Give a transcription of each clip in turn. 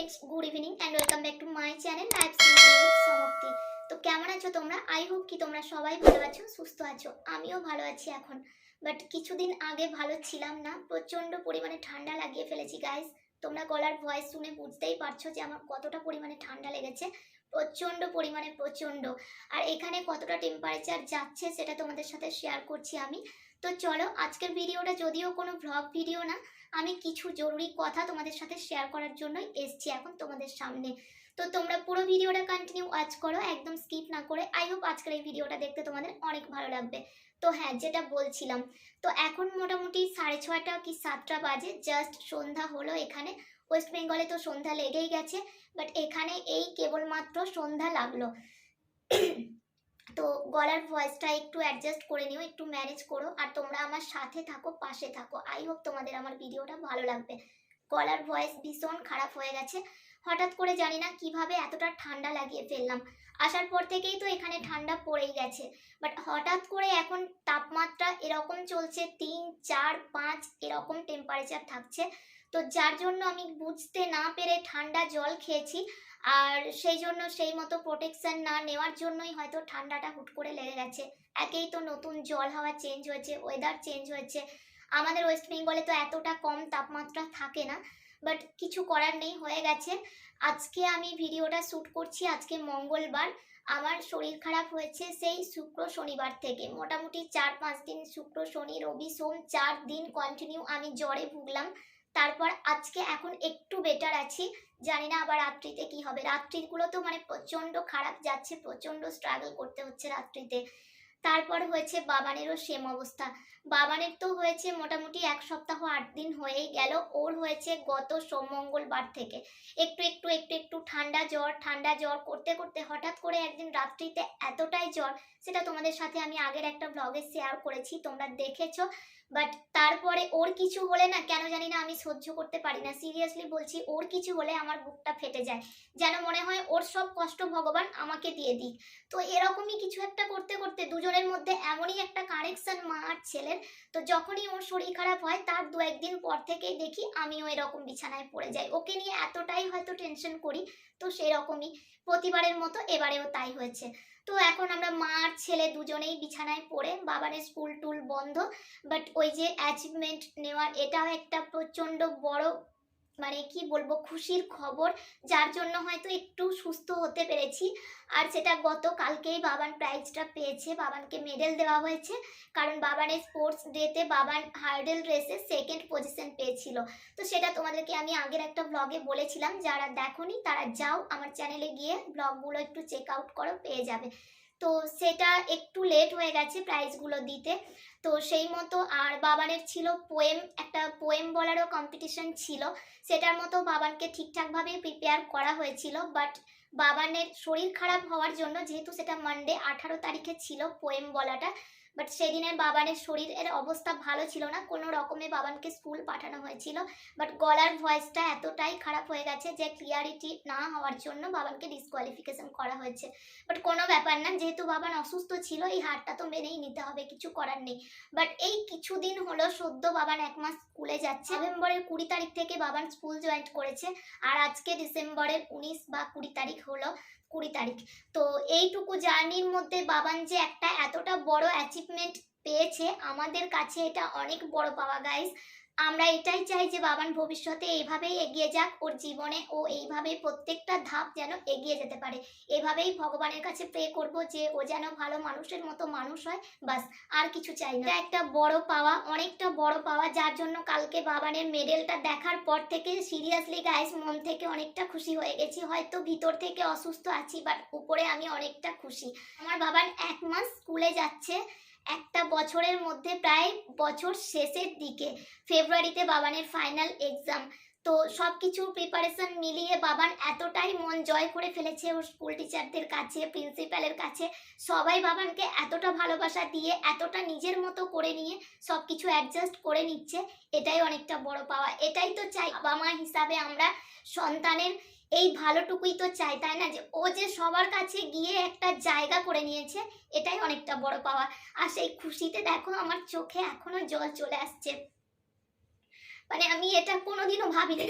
Friends, good evening and welcome back to my channel life simple with সমাপ্তি। তো কেমন আছো তোমরা? আই হোপ কি তোমরা সবাই ভালো আছো, সুস্থ আছো। আমিও ভালো আছি এখন, বাট কিছুদিন আগে ভালো ছিলাম না। প্রচণ্ড পরিমাণে ঠান্ডা লাগিয়ে ফেলেছি গাইস। তোমরা গলার ভয়েস শুনে বুঝতেই পারছো যে আমার কতটা পরিমাণে ঠান্ডা লেগেছে। প্রচণ্ড পরিমাণে প্রচণ্ড। আর এখানে কতটা টেম্পারেচার যাচ্ছে সেটা তোমাদের সাথে শেয়ার করছি আমি। তো চলো, আজকের ভিডিওটা যদিও কোনো ভ্লগ ভিডিও না, আমি কিছু জরুরি কথা তোমাদের সাথে শেয়ার করার জন্যই এসছি এখন তোমাদের সামনে। তো তোমরা পুরো ভিডিওটা কন্টিনিউ ওয়াচ করো, একদম স্কিপ না করে। আই হোপ আজকের এই ভিডিওটা দেখতে তোমাদের অনেক ভালো লাগবে। তো হ্যাঁ, যেটা বলছিলাম, তো এখন মোটামুটি 6:30 কি 7টা বাজে, জাস্ট সন্ধ্যা হলো এখানে। ওয়েস্ট বেঙ্গলে তো সন্ধ্যা লেগেই গেছে, বাট এখানে এই কেবলমাত্র সন্ধ্যা লাগলো। তো গলার ভয়েসটা একটু অ্যাডজাস্ট করে নিও, একটু ম্যানেজ করো, আর তোমরা আমার সাথে থাকো, পাশে থাকো। আই হোপ তোমাদের আমার ভিডিওটা ভালো লাগবে। গলার ভয়েস ভীষণ খারাপ হয়ে গেছে, হঠাৎ করে জানি না কিভাবে এতটা ঠান্ডা লাগিয়ে ফেললাম। আসার পর থেকেই তো এখানে ঠান্ডা পড়েই গেছে, বাট হঠাৎ করে এখন তাপমাত্রা এরকম চলছে 3, 4, 5 এরকম টেম্পারেচার থাকছে। তো যার জন্য আমি বুঝতে না পেরে ঠান্ডা জল খেয়েছি, আর সেই জন্য সেই মতো প্রোটেকশন না নেওয়ার জন্যই হয়তো ঠান্ডাটা হুট করে লেগে গেছে। একেই তো নতুন জল হাওয়া চেঞ্জ হয়েছে, ওয়েদার চেঞ্জ হয়েছে। আমাদের ওয়েস্ট বেঙ্গলে তো এতটা কম তাপমাত্রা থাকে না, বাট কিছু করার নেই, হয়ে গেছে। আজকে আমি ভিডিওটা শ্যুট করছি, আজকে মঙ্গলবার। আমার শরীর খারাপ হয়েছে সেই শুক্র শনিবার থেকে, মোটামুটি 4-5 দিন, শুক্র শনি রবি সোম 4 দিন কন্টিনিউ আমি জ্বরে ভুগলাম। তারপর আজকে এখন একটু বেটার আছি। জানি না আবার রাত্রিতে কি হবে। রাত্রিগুলো তো মানে প্রচণ্ড খারাপ যাচ্ছে, প্রচণ্ড স্ট্রাগল করতে হচ্ছে রাত্রিতে। তারপর হয়েছে বাবানেরও সেম অবস্থা। বাবানের তো হয়েছে মোটামুটি 1 সপ্তাহ 8 দিন হয়েই গেল। ওর হয়েছে গত মঙ্গলবার থেকে একটু একটু একটু একটু ঠান্ডা জ্বর করতে করতে হঠাৎ করে একদিন রাত্রিতে এতটাই জ্বর, সেটা তোমাদের সাথে আমি আগের একটা ব্লগে শেয়ার করেছি, তোমরা দেখেছো। বাট তারপরে ওর কিছু হলে না, কেন জানি না আমি সহ্য করতে পারি না, সিরিয়াসলি বলছি। ওর কিছু হলে আমার বুকটা ফেটে যায়, যেন মনে হয় ওর সব কষ্ট ভগবান আমাকে দিয়ে দিক। তো এরকমই কিছু একটা করতে করতে দুজনের মধ্যে এমনই একটা কানেকশন মা আর ছেলের। তো যখনই ওর শরীর খারাপ হয় তার 2-1 দিন পর থেকেই দেখি আমিও এরকম বিছানায় পড়ে যাই। ওকে নিয়ে এতটাই হয়তো টেনশন করি, তো সেরকমই প্রতিবারের মতো এবারেও তাই হয়েছে। তো এখন আমরা মা আর ছেলে দুজনেই বিছানায় পড়ে, বাবানের স্কুল টুল বন্ধ। বাট ওই যে অ্যাচিভমেন্ট নেওয়ার, এটাও একটা প্রচণ্ড বড় মানে কি বলবো খুশির খবর, যার জন্য হয়তো একটু সুস্থ হতে পেরেছি। আর সেটা গতকালকেই বাবান প্রাইজটা পেয়েছে, বাবানকে মেডেল দেওয়া হয়েছে। কারণ বাবানের স্পোর্টস ডেতে বাবান হার্ডেল রেসে 2nd পজিশন পেয়েছিল। তো সেটা তোমাদেরকে আমি আগের একটা ব্লগে বলেছিলাম, যারা দেখোনি তারা যাও আমার চ্যানেলে গিয়ে ব্লগগুলো একটু চেক আউট করো, পেয়ে যাবে। তো সেটা একটু লেট হয়ে গেছে প্রাইজগুলো দিতে। তো সেই মতো আর বাবানের ছিল পোয়েম, একটা পোয়েম বলারও কম্পিটিশন ছিল। সেটার মতো বাবানকে ঠিকঠাকভাবে প্রিপেয়ার করা হয়েছিল, বাট বাবানের শরীর খারাপ হওয়ার জন্য, যেহেতু সেটা মানডে 18 তারিখে ছিল পোয়েম বলাটা, বাট সেদিনের বাবানের শরীরের অবস্থা ভালো ছিল না, কোনো রকমে বাবানকে স্কুল পাঠানো হয়েছিল। বাট গলার ভয়েসটা এতটাই খারাপ হয়ে গেছে যে ক্লিয়ারিটি না হওয়ার জন্য বাবানকে ডিসকোয়ালিফিকেশন করা হয়েছে। বাট কোনো ব্যাপার না, যেহেতু বাবান অসুস্থ ছিল এই হারটা তো মেনেই নিতে হবে, কিছু করার নেই। বাট এই কিছুদিন হলো সদ্য বাবান 1 মাস স্কুলে যাচ্ছে। নভেম্বরের 20 তারিখ থেকে বাবান স্কুল জয়েন করেছে, আর আজকে ডিসেম্বরের 19 বা 20 তারিখ হলো, 20 তারিখ। তো এইটুকু জার্নির মধ্যে বাবান যে একটা এতটা বড় অ্যাচিভমেন্ট পেয়েছে, আমাদের কাছে এটা অনেক বড় পাওয়া গাইস। আমরা এটাই চাই যে বাবান ভবিষ্যতে এইভাবেই এগিয়ে যাক, ওর জীবনে ও এইভাবেই প্রত্যেকটা ধাপ যেন এগিয়ে যেতে পারে। এভাবেই ভগবানের কাছে প্রে করব যে ও যেন ভালো মানুষের মতো মানুষ হয়, বাস, আর কিছু চাই না। এটা একটা বড় পাওয়া, অনেকটা বড় পাওয়া, যার জন্য কালকে বাবানের মেডেলটা দেখার পর থেকে সিরিয়াসলি গাইস মন থেকে অনেকটা খুশি হয়ে গেছি। হয়তো ভিতর থেকে অসুস্থ আছি, বাট উপরে আমি অনেকটা খুশি। আমার বাবান 1 মাস স্কুলে যাচ্ছে, একটা বছরের মধ্যে প্রায় বছর শেষের দিকে। ফেব্রুয়ারিতে বাবানের ফাইনাল এক্সাম। তো সব কিছু প্রিপারেশন মিলিয়ে বাবান এতটাই মন জয় করে ফেলেছে ওর স্কুল টিচারদের কাছে, প্রিন্সিপালের কাছে। সবাই বাবানকে এতটা ভালোবাসা দিয়ে, এতটা নিজের মতো করে নিয়ে সব কিছু অ্যাডজাস্ট করে নিচ্ছে, এটাই অনেকটা বড় পাওয়া। এটাই তো চাই বাবা মা হিসাবে আমরা, সন্তানের এই ভালোটুকুই তো চাই, তাই না? যে ও যে সবার কাছে গিয়ে একটা জায়গা করে নিয়েছে, এটাই অনেকটা বড় পাওয়া। আর সেই খুশিতে দেখো আমার চোখে এখনো জল চলে আসছে। মানে আমি এটা কোনোদিনও ভাবিনি।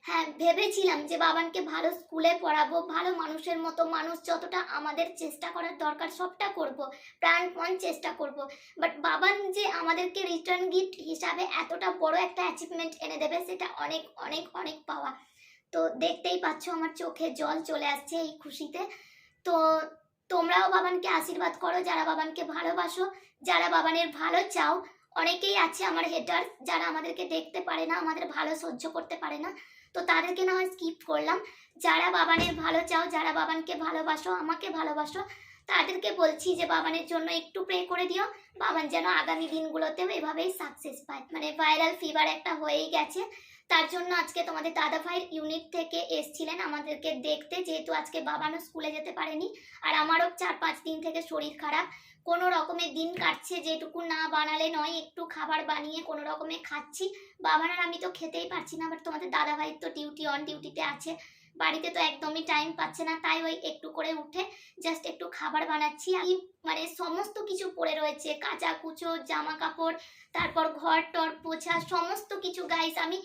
হ্যাঁ, ভেবেছিলাম যে বাবানকে ভালো স্কুলে পড়াবো, ভালো মানুষের মতো, মানুষ যতটা আমাদের চেষ্টা করার দরকার সবটা করব, প্রাণপণ চেষ্টা করব। বাট বাবান যে আমাদেরকে রিটার্ন গিফট হিসাবে এতটা বড় একটা অ্যাচিভমেন্ট এনে দেবে, সেটা অনেক অনেক অনেক পাওয়া। তো দেখতেই পাচ্ছ আমার চোখে জল চলে আসছে এই খুশিতে। তো তোমরাও বাবানকে আশীর্বাদ করো, যারা বাবানকে ভালোবাসো, যারা বাবানের ভালো চাও। অনেকেই আছে আমার হেটার, যারা আমাদেরকে দেখতে পারে না, আমাদের ভালো সহ্য করতে পারে না, তো তাদেরকে না হয় স্কিপ করলাম। যারা বাবানের ভালো চাও, যারা বাবানকে ভালোবাসো, আমাকে ভালোবাসো, তাদেরকে বলছি যে বাবানের জন্য একটু প্রে করে দিও, বাবান যেন আগামী দিনগুলোতেও এভাবেই সাকসেস পায়। মানে ভাইরাল ফিভার একটা হয়েই গেছে, তার জন্য আজকে তোমাদের দাদা ভাইয়ের ইউনিট থেকে এসছিলেন আমাদেরকে দেখতে, যেহেতু আজকে বাবানও স্কুলে যেতে পারেনি, আর আমারও 4-5 দিন থেকে শরীর খারাপ। কোনো রকমের দিন কাটছে, যেটুকু না বানালে নয়, একটু খাবার বানিয়ে কোনো রকমে খাচ্ছি। বাবান আর আমি তো খেতেই পারছি না, বাট তোমাদের দাদা ভাইয়ের তো ডিউটি অন ডিউটিতে আছে, বাড়িতে তো একদমই টাইম পাচ্ছে না, তাই ওই একটু করে উঠে জাস্ট একটু খাবার বানাচ্ছি। আমি মানে সমস্ত কিছু পড়ে রয়েছে, কাঁচা কুচো জামা কাপড়, তারপর ঘর টর পোছা, সমস্ত কিছু। গাইস, আমি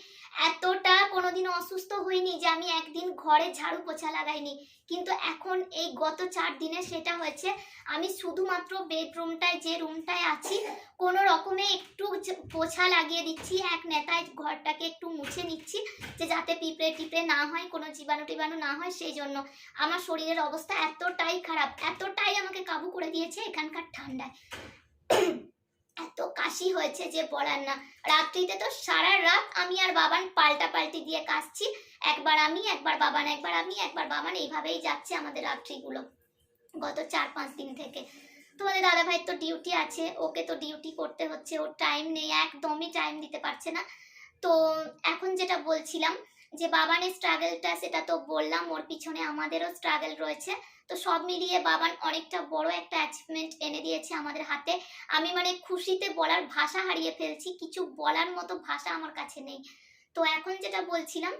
এতটা কোনোদিন অসুস্থ হইনি যে আমি একদিন ঘরে ঝাড়ু পোছা লাগাইনি, কিন্তু এখন এই গত 4 দিনে সেটা হয়েছে। আমি শুধুমাত্র বেডরুমটায়, যে রুমটায় আছি, কোনো রকমে একটু পোছা লাগিয়ে দিচ্ছি, এক নেতায় ঘরটাকে একটু মুছে নিচ্ছি, যে যাতে পিঁপড়ে টিপড়ে না হয়, কোনো জীবাণু টিবাণু না হয়। সেই জন্য আমার শরীরের অবস্থা এতটাই খারাপ, এতটাই আমাকে কাবু করে দিয়েছে এখানকার ঠান্ডায়। এত কাশি হয়েছে যে বলার না। রাত্রিতে তো সারা রাত আমি আর বাবান পাল্টা পাল্টি দিয়ে কাশছি, একবার আমি, একবার বাবান, একবার আমি, একবার বাবান, এইভাবেই যাচ্ছে আমাদের রাত্রিগুলো গত 4-5 দিন থেকে। তোমাদের দাদা ভাই তো ডিউটি আছে, ওকে তো ডিউটি করতে হচ্ছে, ওর টাইম নেই, একদমই টাইম দিতে পারছে না। তো এখন যেটা বলছিলাম, যে বাবানের স্ট্রাগলটা, সেটা তো বললাম, ওর পিছনে আমাদেরও স্ট্রাগল রয়েছে। তো সব মিলিয়ে বাবান অনেকটা বড় একটা অ্যাচিভমেন্ট এনে দিয়েছে আমাদের হাতে। আমি মানে খুশিতে বলার ভাষা হারিয়ে ফেলছি, কিছু বলার মতো ভাষা আমার কাছে নেই। তো এখন যেটা বলছিলাম,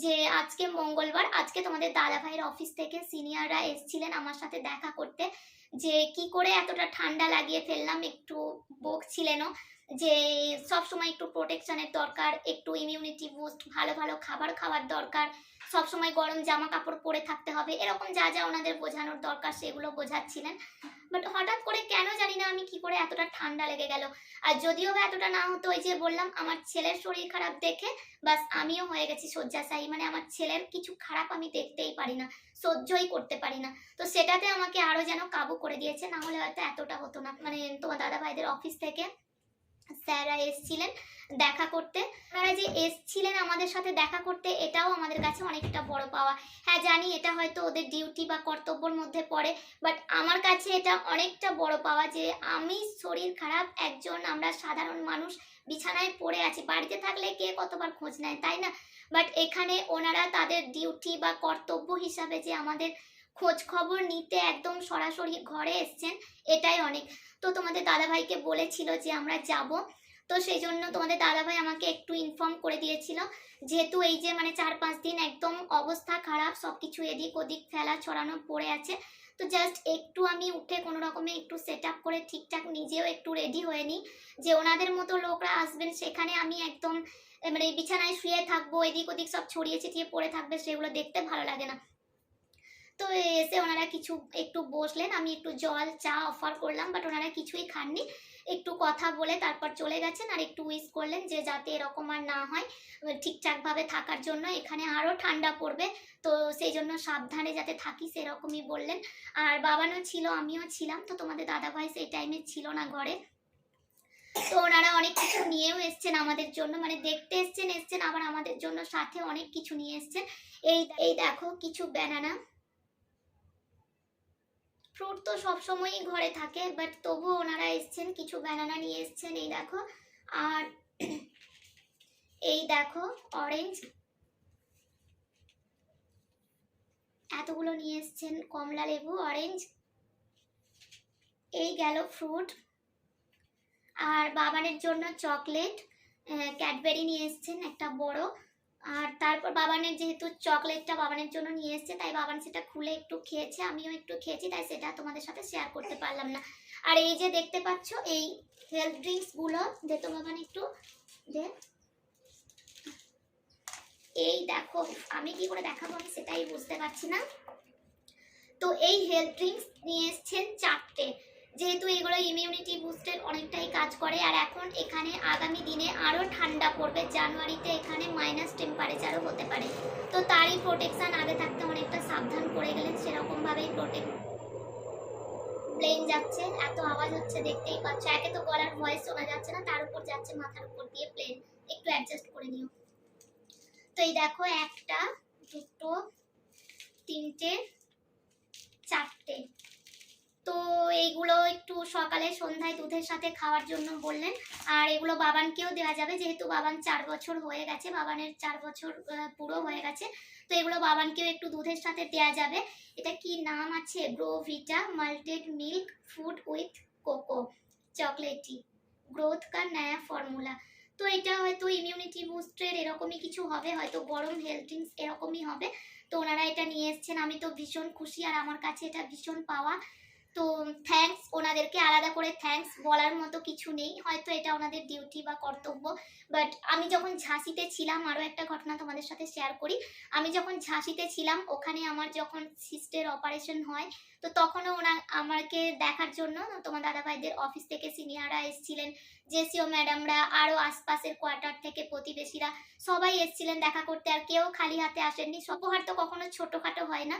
যে আজকে মঙ্গলবার, আজকে তোমাদের দাদা ভাইয়ের অফিস থেকে সিনিয়ররা এসেছিলেন আমার সাথে দেখা করতে, যে কি করে এতটা ঠান্ডা লাগিয়ে ফেললাম, একটু বকছিলেনও যে সব সময় একটু প্রোটেকশনের দরকার, একটু ইমিউনিটি বুস্ট, ভালো ভালো খাবার খাওয়ার দরকার, সব সময় গরম জামা কাপড় পরে থাকতে হবে, এরকম যা যা ওনাদের বোঝানোর দরকার সেগুলো বোঝাচ্ছিলেন। বাট হঠাৎ করে কেন জানি না আমি কি করে এতটা ঠান্ডা লেগে গেল। আর যদিও বা এতটা না হতো, ওই যে বললাম আমার ছেলের শরীর খারাপ দেখে বাস আমিও হয়ে গেছি শয্যাশায়ী। মানে আমার ছেলের কিছু খারাপ আমি দেখতেই পারি না, সহ্যই করতে পারি না। তো সেটাতে আমাকে আরো যেন কাবু করে দিয়েছে, না হলে হয়তো এতটা হতো না। মানে তোমার দাদা ভাইদের অফিস থেকে স্যাররা এসছিলেন দেখা করতে। ওনারা যে এসছিলেন আমাদের সাথে দেখা করতে, এটাও আমাদের কাছে অনেকটা বড় পাওয়া। হ্যাঁ জানি এটা হয়তো ওদের ডিউটি বা কর্তব্যের মধ্যে পড়ে, বাট আমার কাছে এটা অনেকটা বড় পাওয়া, যে আমি শরীর খারাপ একজন, আমরা সাধারণ মানুষ বিছানায় পড়ে আছি, বাড়িতে থাকলে কে কতবার খোঁজ নেয়, তাই না? বাট এখানে ওনারা তাদের ডিউটি বা কর্তব্য হিসাবে যে আমাদের খোঁজ খবর নিতে একদম সরাসরি ঘরে এসছেন, এটাই অনেক। তো তোমাদের দাদাভাইকে বলেছিল যে আমরা যাব, তো সেই জন্য তোমাদের দাদাভাই আমাকে একটু ইনফর্ম করে দিয়েছিল, যেহেতু এই যে মানে 4-5 দিন একদম অবস্থা খারাপ, সব কিছু এদিক ওদিক ফেলা ছড়ানো পড়ে আছে। তো জাস্ট একটু আমি উঠে কোনো রকমে একটু সেট আপ করে ঠিকঠাক নিজেও একটু রেডি হয়ে নিই, যে ওনাদের মতো লোকরা আসবেন, সেখানে আমি একদম মানে বিছানায় শুয়ে থাকবো, এদিক ওদিক সব ছড়িয়ে ছিটিয়ে পড়ে থাকবে, সেগুলো দেখতে ভালো লাগে না। তো এসে ওনারা কিছু একটু বসলেন, আমি একটু জল চা অফার করলাম, বাট ওনারা কিছুই খাননি, একটু কথা বলে তারপর চলে গেছেন। আর একটু উইশ করলেন যে যাতে এরকম আর না হয়, ঠিকঠাকভাবে থাকার জন্য, এখানে আরও ঠান্ডা পড়বে, তো সেই জন্য সাবধানে যাতে থাকি সেরকমই বললেন। আর বাবানও ছিল, আমিও ছিলাম, তো তোমাদের দাদাভাই সেই টাইমে ছিল না ঘরে। তো ওনারা অনেক কিছু নিয়েও এসছেন আমাদের জন্য, মানে দেখতে এসছেন আবার আমাদের জন্য সাথে অনেক কিছু নিয়ে এসছেন। এই দেখো কিছু ব্যানানা, ফ্রুট তো সবসময়ই ঘরে থাকে, বাট তবুও ওনারা এসছেন, কিছু ব্যানানা নিয়ে এসছেন, এই দেখো। আর এই দেখো অরেঞ্জ, এতগুলো নিয়ে এসছেন, কমলা লেবু, অরেঞ্জ, এই গেল ফ্রুট। আর বাবানের জন্য চকলেট, ক্যাডবেরি নিয়ে এসছেন একটা বড়। আর তারপর বাবানের যেহেতু চকলেটটা বাবানের জন্য নিয়ে এসছে, তাই বাবান সেটা খুলে একটু খেয়েছে, আমিও একটু খেয়েছি, তাই সেটা তোমাদের সাথে শেয়ার করতে পারলাম না। আর এই যে দেখতে পাচ্ছ এই হেলথ ড্রিঙ্কসগুলো, দে তো বাবান একটু দে, এই দেখো, আমি কি করে দেখাবো আমি সেটাই বুঝতে পারছি না। তো এই হেলথ ড্রিঙ্কস নিয়ে এসছেন 4টে, যেহেতু এগুলো ইমিউনিটি বুস্টের অনেকটাই কাজ করে। আর এখন এখানে আগামী দিনে আরও ঠান্ডা পড়বে, জানুয়ারিতে এখানে মাইনাস টেম্পারেচারও হতে পারে। তো তারই প্রোটেকশন আগে থাকতে অনেকটা সাবধান করে গেলেন, সেরকমভাবেই প্লেন যাচ্ছে, এত আওয়াজ হচ্ছে দেখতেই পাচ্ছ। একে তো গলার ভয়েস শোনা যাচ্ছে না, তার উপর যাচ্ছে মাথার উপর দিয়ে প্লেন, একটু অ্যাডজাস্ট করে নিও। তো এই দেখো, 1টা 2টো 3টে 4টে। তো এইগুলো একটু সকালে সন্ধ্যায় দুধের সাথে খাওয়ার জন্য বললেন। আর এগুলো বাবানকেও দেওয়া যাবে, যেহেতু বাবান 4 বছর হয়ে গেছে, বাবানের 4 বছর পুরো হয়ে গেছে। তো এগুলো বাবানকেও একটু দুধের সাথে দেওয়া যাবে। এটা কি নাম আছে, Grovita malted milk food with cocoa chocolatey growth কা নয়া ফর্মুলা। তো এটা হয়তো ইমিউনিটি বুস্টের এরকমই কিছু হবে, হয়তো গরম হেলথ ড্রিঙ্কস এরকমই হবে। তো ওনারা এটা নিয়ে এসছেন, আমি তো ভীষণ খুশি, আর আমার কাছে এটা ভীষণ পাওয়া। তো থ্যাঙ্কস, ওনাদেরকে আলাদা করে থ্যাঙ্কস বলার মতো কিছু নেই, হয়তো এটা ওনাদের ডিউটি বা কর্তব্য। বাট আমি যখন ঝাঁসিতে ছিলাম, আরও একটা ঘটনা তোমাদের সাথে শেয়ার করি। আমি যখন ঝাঁসিতে ছিলাম, ওখানে আমার যখন সিস্টের অপারেশন হয়, তো তখনও আমাকে দেখার জন্য তোমার দাদাভাইদের অফিস থেকে সিনিয়ররা এসেছিলেন, জেসিও ম্যাডামরা, আরও আশপাশের কোয়ার্টার থেকে প্রতিবেশীরা সবাই এসেছিলেন দেখা করতে। আর কেউ খালি হাতে আসেননি, উপহার তো কখনো ছোটোখাটো হয় না।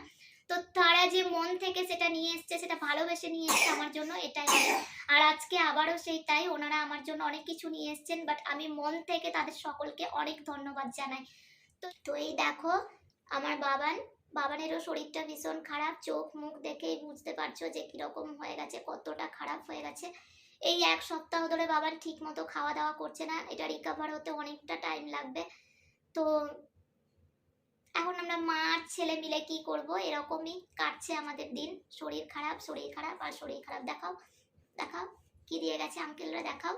তো তারা যে মন থেকে সেটা নিয়ে এসছে, সেটা ভালোবেসে নিয়ে এসছে আমার জন্য, এটাই। আর আজকে আবারও সেই তাই, ওনারা আমার জন্য অনেক কিছু নিয়ে এসছেন, বাট আমি মন থেকে তাদের সকলকে অনেক ধন্যবাদ জানাই। তো এই দেখো আমার বাবানেরও শরীরটা ভীষণ খারাপ, চোখ মুখ দেখেই বুঝতে পারছো যে কিরকম হয়ে গেছে, কতটা খারাপ হয়ে গেছে। এই 1 সপ্তাহ ধরে বাবান ঠিক মতো খাওয়া দাওয়া করছে না, এটা রিকভার হতে অনেকটা টাইম লাগবে। তো এখন আমরা মা আর ছেলে মিলে কি করব, এরকমই কাটছে আমাদের দিন। শরীর খারাপ আর শরীর খারাপ। দেখাও দেখাও কি দিয়ে গেছে আঙ্কেলরা, দেখাও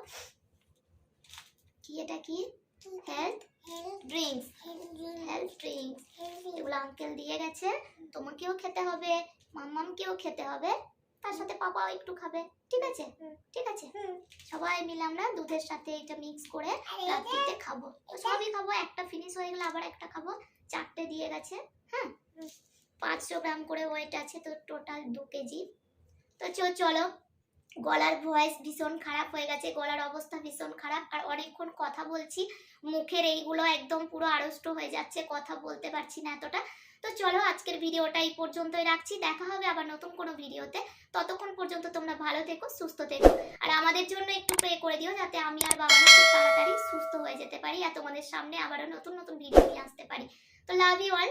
কি, এটা কি হেলথ ড্রিঙ্কস, এগুলো আঙ্কেল দিয়ে গেছে। তোমাকেও খেতে হবে, মাম্মামকেও খেতে হবে, তার সাথে পাপাও একটু খাবে, ঠিক আছে? ঠিক আছে, সবাই মিলে আমরা দুধের সাথে এটা মিক্স করে রাত্রিতে খাবো। তো সবই খাবো, একটা ফিনিশ হয়ে গেলে আবার একটা খাবো। 4টে দিয়ে গেছে, হ্যাঁ 500 গ্রাম করে ওয়েট আছে, তো টোটাল 2 কেজি। তো চলো, গলার ভয়েস ভীষণ খারাপ হয়ে গেছে, গলার অবস্থা ভীষণ খারাপ, আর অনেকক্ষণ কথা বলছি, মুখের এইগুলো একদম পুরো আড়ষ্ট হয়ে যাচ্ছে, কথা বলতে পারছি না এতটা। তো চলো, আজকের ভিডিওটা এই পর্যন্তই রাখছি, দেখা হবে আবার নতুন কোনো ভিডিওতে। ততক্ষণ পর্যন্ত তোমরা ভালো থেকো, সুস্থ থেকো, আর আমাদের জন্য একটু প্রে করে দিও, যাতে আমি আর বাবা খুব তাড়াতাড়ি সুস্থ হয়ে যেতে পারি, আর তোমাদের সামনে আবারও নতুন নতুন ভিডিও নিয়ে আসতে পারি। তো লাভ ইউ অল।